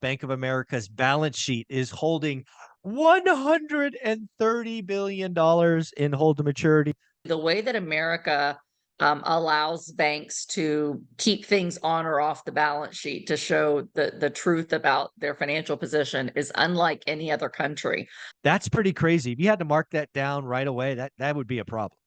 Bank of America's balance sheet is holding $130 billion in hold to maturity. The way that America allows banks to keep things on or off the balance sheet to show the truth about their financial position is unlike any other country. That's pretty crazy. If you had to mark that down right away, that would be a problem.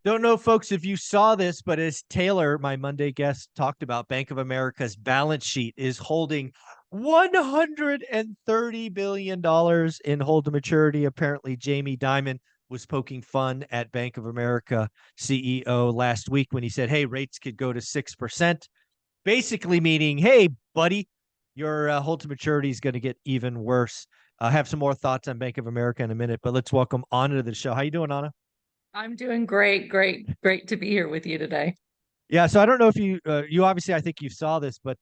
Don't know, folks, if you saw this, but as Taylor, my Monday guest, talked about, Bank of America's balance sheet is holding $130 billion in hold to maturity. Apparently, Jamie Dimon was poking fun at Bank of America CEO last week when he said, hey, rates could go to 6%, basically meaning, hey, buddy, your hold to maturity is going to get even worse. I have some more thoughts on Bank of America in a minute, but let's welcome Anna to the show. How you doing, Anna? I'm doing great, great to be here with you today. Yeah, so I don't know if you obviously, I think you saw this, but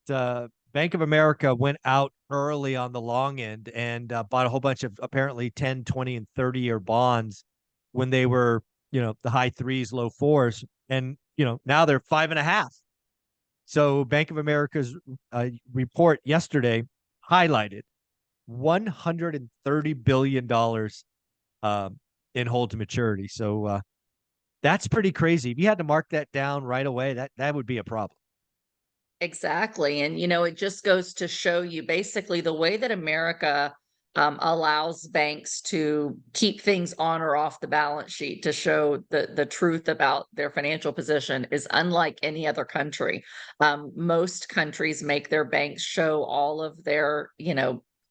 Bank of America went out early on the long end and bought a whole bunch of apparently 10, 20, and 30-year bonds when they were, the high threes, low fours. And, now they're 5.5. So Bank of America's report yesterday highlighted $130 billion in hold to maturity. So that's pretty crazy. If you had to mark that down right away, that would be a problem. Exactly. And, it just goes to show you basically the way that America allows banks to keep things on or off the balance sheet to show the truth about their financial position is unlike any other country. Most countries make their banks show all of their,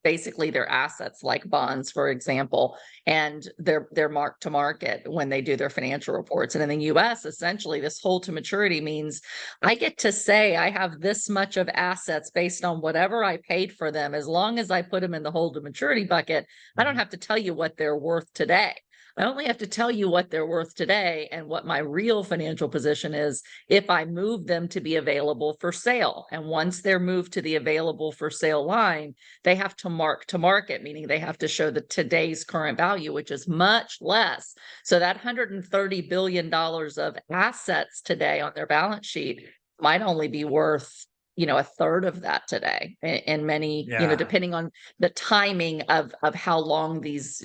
basically their assets like bonds, for example, and they're marked to market when they do their financial reports. And in the US, essentially this hold to maturity means I get to say I have this much of assets based on whatever I paid for them. As long as I put them in the hold to maturity bucket, I don't have to tell you what they're worth today. I only have to tell you what they're worth today and what my real financial position is if I move them to be available for sale. And once they're moved to the available for sale line, they have to mark to market, meaning they have to show the today's current value, which is much less. So that $130 billion of assets today on their balance sheet might only be worth, a third of that today. And many, Yeah. depending on the timing of how long these,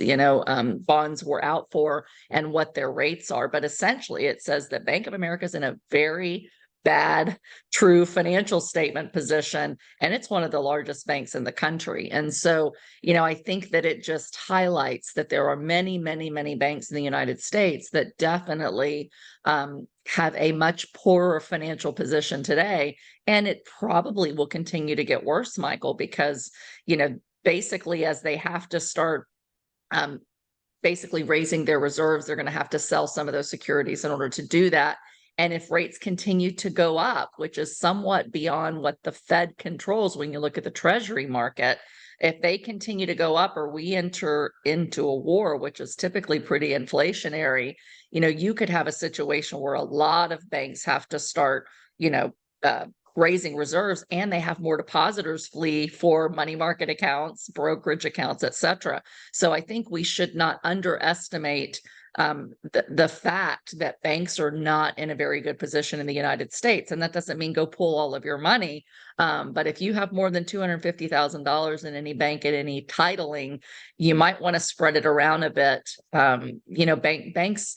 bonds were out for and what their rates are. But essentially, it says that Bank of America is in a very bad true financial statement position, and it's one of the largest banks in the country. And so, I think that it just highlights that there are many, many, many banks in the United States that definitely have a much poorer financial position today, and it probably will continue to get worse, Michael, because basically as they have to start basically raising their reserves, they're going to have to sell some of those securities in order to do that. And if rates continue to go up, which is somewhat beyond what the Fed controls when you look at the Treasury market, if they continue to go up or we enter into a war, which is typically pretty inflationary, you could have a situation where a lot of banks have to start, raising reserves, and they have more depositors flee for money market accounts, brokerage accounts, et cetera. So I think we should not underestimate the fact that banks are not in a very good position in the United States. And that doesn't mean go pull all of your money. But if you have more than $250,000 in any bank at any titling, you might want to spread it around a bit. Banks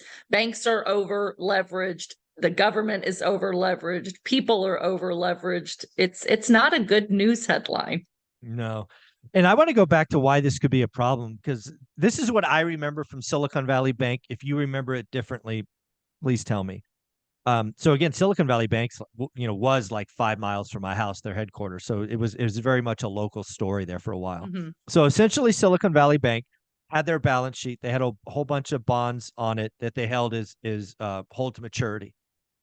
are over leveraged. The government is over leveraged. People are over leveraged. It's not a good news headline. No. And I want to go back to why this could be a problem, because this is what I remember from Silicon Valley Bank. If you remember it differently, please tell me. So again, Silicon Valley Bank, was like 5 miles from my house, their headquarters. So it was very much a local story there for a while. Mm-hmm. So essentially, Silicon Valley Bank had their balance sheet. They had a whole bunch of bonds on it that they held as hold to maturity.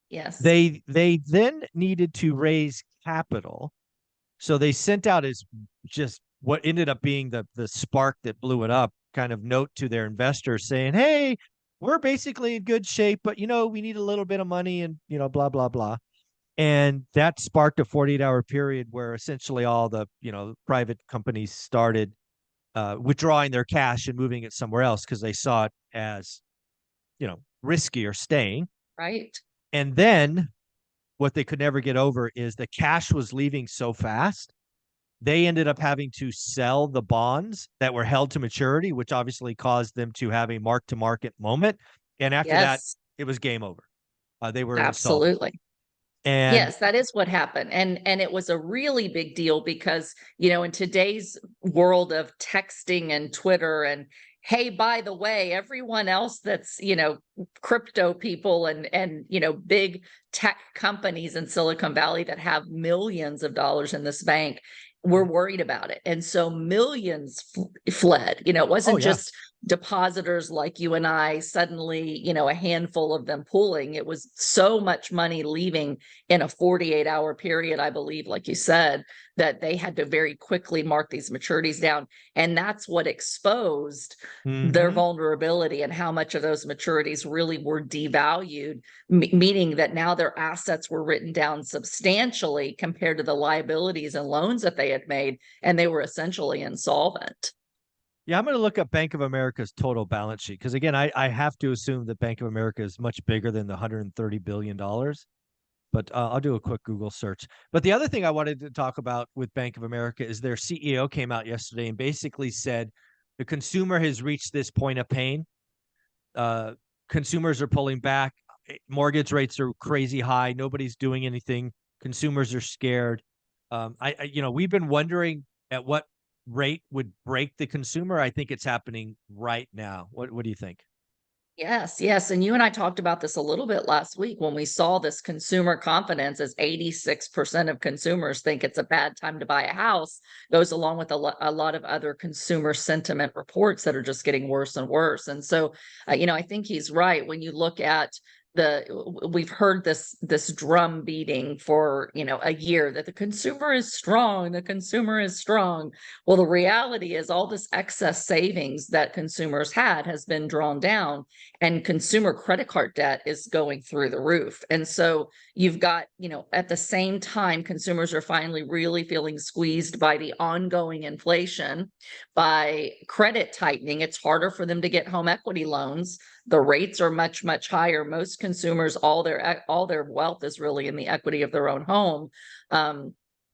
Yes. They then needed to raise capital, so they sent out as just what ended up being the spark that blew it up kind of note to their investors saying, hey, we're basically in good shape, but we need a little bit of money and blah blah blah. And that sparked a 48-hour period where essentially all the private companies started withdrawing their cash and moving it somewhere else because they saw it as riskier staying. Right. And then what they could never get over is the cash was leaving so fast. They ended up having to sell the bonds that were held to maturity, which obviously caused them to have a mark to market moment. And after that, Yes, it was game over. They were insolvent. absolutely. And Yes, that is what happened. And it was a really big deal because, in today's world of texting and Twitter and hey, by the way, everyone else that's, crypto people and big tech companies in Silicon Valley that have millions of dollars in this bank were worried about it. And so millions fled. It oh wasn't yeah. just depositors like you and I suddenly, a handful of them pooling. It was so much money leaving in a 48-hour period, I believe, like you said, that they had to very quickly mark these maturities down. And that's what exposed their Mm-hmm. vulnerability and how much of those maturities really were devalued, meaning that now their assets were written down substantially compared to the liabilities and loans that they had made, and they were essentially insolvent. Yeah, I'm going to look up Bank of America's total balance sheet because, again, I have to assume that Bank of America is much bigger than the $130 billion. But I'll do a quick Google search. But the other thing I wanted to talk about with Bank of America is their CEO came out yesterday and basically said the consumer has reached this point of pain. Uh, Consumers are pulling back. Mortgage rates are crazy high. Nobody's doing anything. Consumers are scared. We've been wondering at what rate would break the consumer. I think it's happening right now. What do you think? Yes, yes. And you and I talked about this a little bit last week when we saw this consumer confidence as 86% of consumers think it's a bad time to buy a house, goes along with a lot of other consumer sentiment reports that are just getting worse and worse. And so, I think he's right. When you look at we've heard this drum beating for a year that the consumer is strong, the consumer is strong. Well, the reality is all this excess savings that consumers had has been drawn down, and consumer credit card debt is going through the roof. And so you've got, at the same time, consumers are finally really feeling squeezed by the ongoing inflation, by credit tightening. It's harder for them to get home equity loans. The rates are much, much higher. Most consumers, all their wealth is really in the equity of their own home.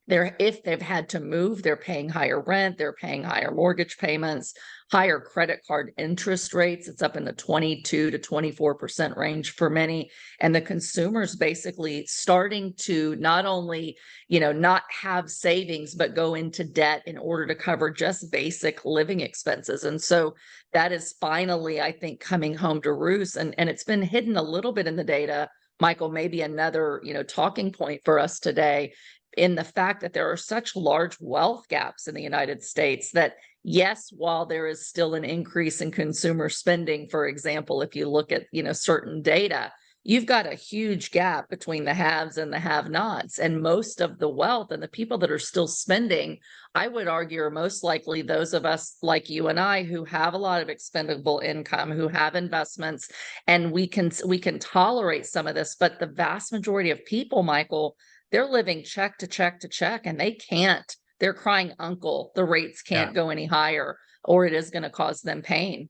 If they've had to move, they're paying higher rent, they're paying higher mortgage payments, higher credit card interest rates. It's up in the 22 to 24% range for many. And the consumers basically starting to not only, not have savings, but go into debt in order to cover just basic living expenses. And so that is finally, I think, coming home to roost. And it's been hidden a little bit in the data. Michael, maybe another, talking point for us today in the fact that there are such large wealth gaps in the United States that, yes, while there is still an increase in consumer spending, for example, if you look at, certain data, you've got a huge gap between the haves and the have-nots. And most of the wealth and the people that are still spending, I would argue, are most likely those of us like you and I who have a lot of expendable income, who have investments, and we can tolerate some of this. But the vast majority of people, Michael, they're living check to check to check, and they can't. They're crying uncle. The rates Yeah. can't go any higher, or it is going to cause them pain.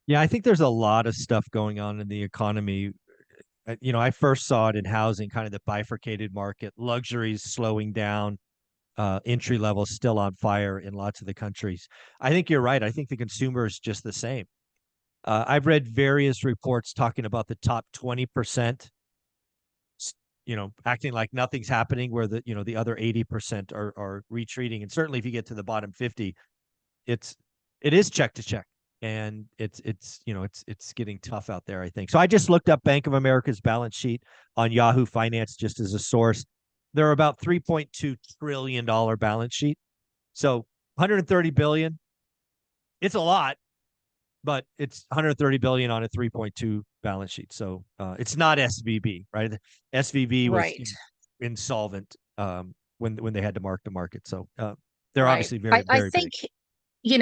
Yeah, I think there's a lot of stuff going on in the economy. I first saw it in housing, kind of the bifurcated market, luxuries slowing down, entry level still on fire in lots of the countries. I think you're right. I think the consumer is just the same. I've read various reports talking about the top 20%, acting like nothing's happening, where the other 80% are retreating. And certainly if you get to the bottom 50, it is check to check. And it's getting tough out there, I think. So I just looked up Bank of America's balance sheet on Yahoo Finance just as a source. They're about $3.2 trillion balance sheet. So 130 billion, it's a lot, but it's 130 billion on a 3.2 balance sheet. So it's not SVB, right? SVB was Right. insolvent when they had to mark to market. So they're Right. obviously very, I very think, big.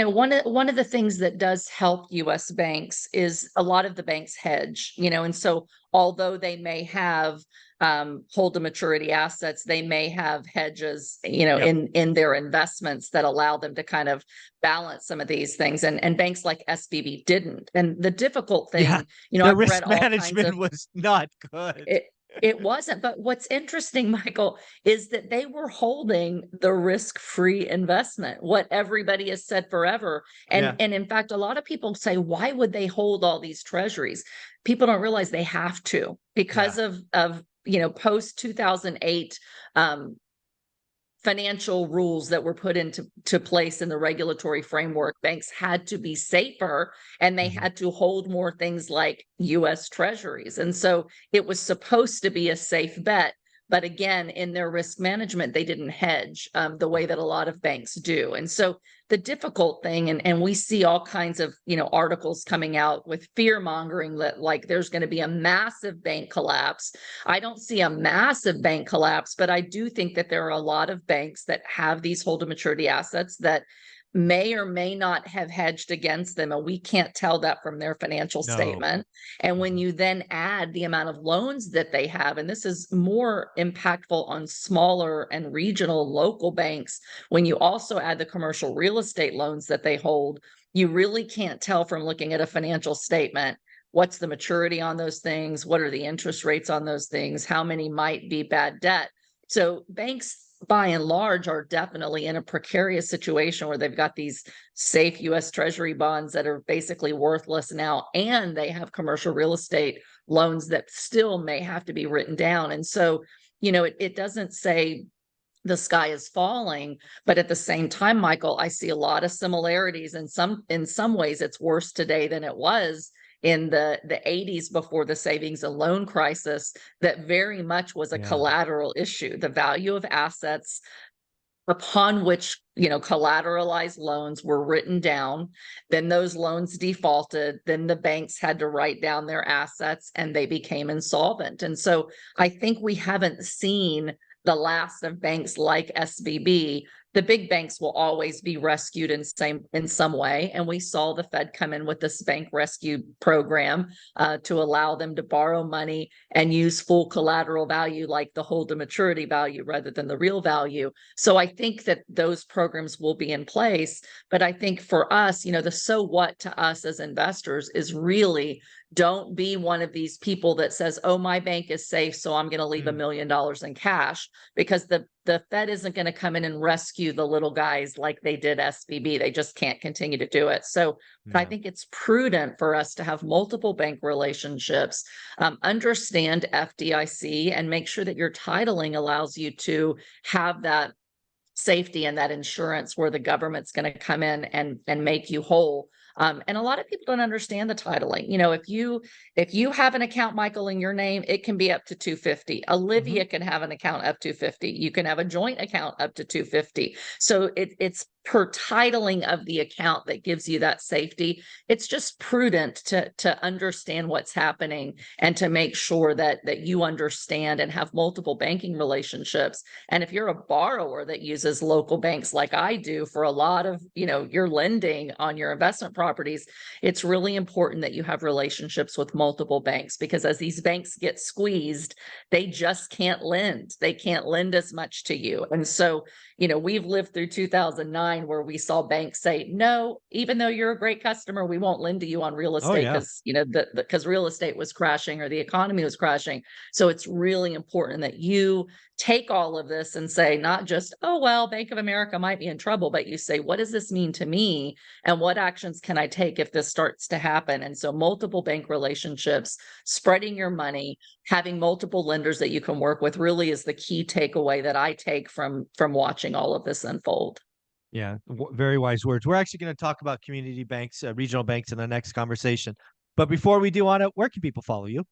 one of the things that does help US banks is a lot of the banks hedge, and so although they may have hold to maturity assets, they may have hedges, Yep. in their investments that allow them to kind of balance some of these things. And banks like SVB didn't. And the difficult Yeah. thing, The I've read risk all kinds management of was not good. It wasn't, but what's interesting, Michael, is that they were holding the risk-free investment, what everybody has said forever. And Yeah. and in fact, a lot of people say, why would they hold all these treasuries? People don't realize they have to Yeah. because of post 2008 financial rules that were put into place in the regulatory framework. Banks had to be safer and they Mhm. had to hold more things like US treasuries. And so it was supposed to be a safe bet. But again, in their risk management, they didn't hedge the way that a lot of banks do. And so the difficult thing, and we see all kinds of articles coming out with fear mongering that like there's going to be a massive bank collapse. I don't see a massive bank collapse, but I do think that there are a lot of banks that have these hold to maturity assets that may or may not have hedged against them. And we can't tell that from their financial No. statement. And when Mhm. you then add the amount of loans that they have, and this is more impactful on smaller and regional local banks, when you also add the commercial real estate loans that they hold, you really can't tell from looking at a financial statement what's the maturity on those things, what are the interest rates on those things, how many might be bad debt. So banks by and large are definitely in a precarious situation where they've got these safe US Treasury bonds that are basically worthless now, and they have commercial real estate loans that still may have to be written down. And so, it doesn't say the sky is falling, but at the same time, Michael, I see a lot of similarities. In some ways it's worse today than it was in the 80s before the savings and loan crisis. That very much was a Yeah. collateral issue, the value of assets upon which collateralized loans were written down. Then those loans defaulted, then the banks had to write down their assets and they became insolvent. And so I think we haven't seen the last of banks like SVB. The big banks will always be rescued in some way, and we saw the Fed come in with this bank rescue program to allow them to borrow money and use full collateral value like the hold to maturity value rather than the real value. So I think that those programs will be in place. But I think for us, the so what to us as investors is really don't be one of these people that says, oh, my bank is safe, so I'm going to leave $1 Mm. million in cash, because the Fed isn't going to come in and rescue the little guys like they did SVB. They just can't continue to do it. So I Yeah. think it's prudent for us to have multiple bank relationships, understand FDIC, and make sure that your titling allows you to have that safety and that insurance where the government's going to come in and make you whole. And a lot of people don't understand the titling. If you have an account, Michael, in your name, it can be up to 250. Mhm. Olivia can have an account up to 50. You can have a joint account up to 250. So it's per titling of the account that gives you that safety. It's just prudent to understand what's happening and to make sure that you understand and have multiple banking relationships. And if you're a borrower that uses local banks like I do for a lot of, your lending on your investment properties, it's really important that you have relationships with multiple banks, because as these banks get squeezed, they just can't lend. They can't lend as much to you. And so, we've lived through 2009 where we saw banks say, no, even though you're a great customer, we won't lend to you on real Oh estate yeah. because real estate was crashing or the economy was crashing. So it's really important that you take all of this and say, not just, oh, well, Bank of America might be in trouble, but you say, what does this mean to me? And what actions can I take if this starts to happen? And so multiple bank relationships, spreading your money, having multiple lenders that you can work with really is the key takeaway that I take from watching all of this unfold. Yeah. Very wise words. We're actually going to talk about community banks, regional banks in the next conversation. But before we do on it, where can people follow you?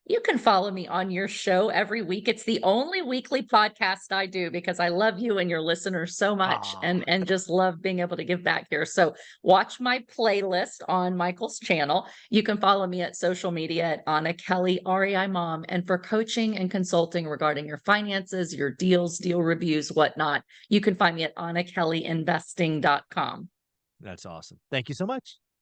You can follow me on your show every week. It's the only weekly podcast I do because I love you and your listeners so much, Ah, and just love being able to give back here. So watch my playlist on Michael's channel. You can follow me at social media at Anna Kelly, REI Mom. And for coaching and consulting regarding your finances, your deals, deal reviews, whatnot, you can find me at AnnaKellyInvesting.com. that's awesome. Thank you so much.